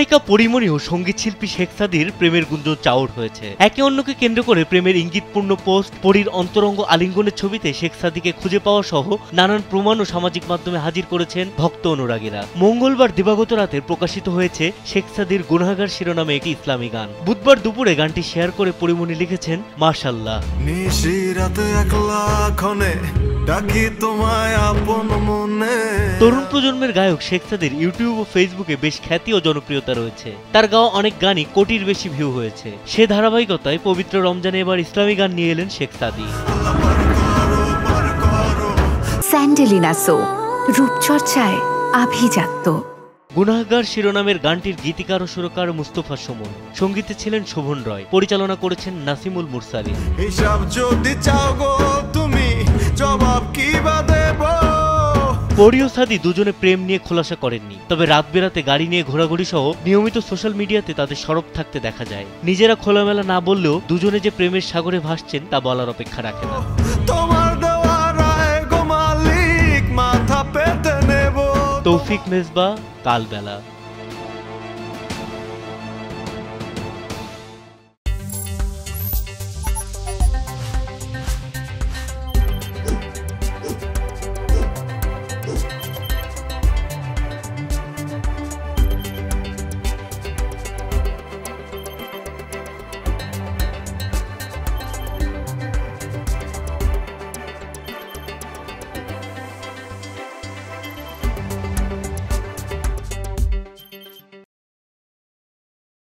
চিত্রনায়িকা পরিমণি ও সঙ্গীত শিল্পী শেখ সাদির প্রেমের গুঞ্জন চাউর হয়েছে। একে অন্যকে কেন্দ্র করে প্রেমের ইঙ্গিতপূর্ণ পোস্ট, পরীর অন্তরঙ্গ আলিঙ্গনের ছবিতে শেখ সাদিকে খুঁজে পাওয়া সহ নানান প্রমাণও সামাজিক মাধ্যমে হাজির করেছেন ভক্ত অনুরাগীরা। মঙ্গলবার দিবাগত রাতে প্রকাশিত হয়েছে শেখ সাদির গুনাহগার শিরোনামে একটি ইসলামী গান। বুধবার দুপুরে গানটি শেয়ার করে পরিমণি লিখেছেন, মাশাআল্লাহ। তরুণ প্রজন্মের গায়ক শেখ সাদির ইউটিউব ও ফেসবুকে বেশ খ্যাতি ও জনপ্রিয়তা রয়েছে। তার গাওয়া অনেক গানই কোটির বেশি ভিউ হয়েছে। সে ধারাবাহিকতায় পবিত্র রমজানে এবার ইসলামী গান নিয়ে এলেন শেখ সাদি। স্যান্ডেলিনা সো, রূপচর্চায় আভিজাত্য। গুনাহগার শিরোনামের গানটির গীতিকার ও সুরকার মুস্তফা সুমন, সঙ্গীতে ছিলেন শোভন রয়, পরিচালনা করেছেন নাসিমুল মুরসালিন। পরি ও সাদি দুজনে প্রেম নিয়ে খোলাসা করেননি, তবে রাত বেরাতে গাড়ি নিয়ে ঘোরাঘুরি সহ নিয়মিত সোশ্যাল মিডিয়াতে তাদের সরব থাকতে দেখা যায়। নিজেরা খোলামেলা না বললেও দুজনে যে প্রেমের সাগরে ভাসছেন তা বলার অপেক্ষা রাখে না। তৌফিক মেজবা, কালবেলা।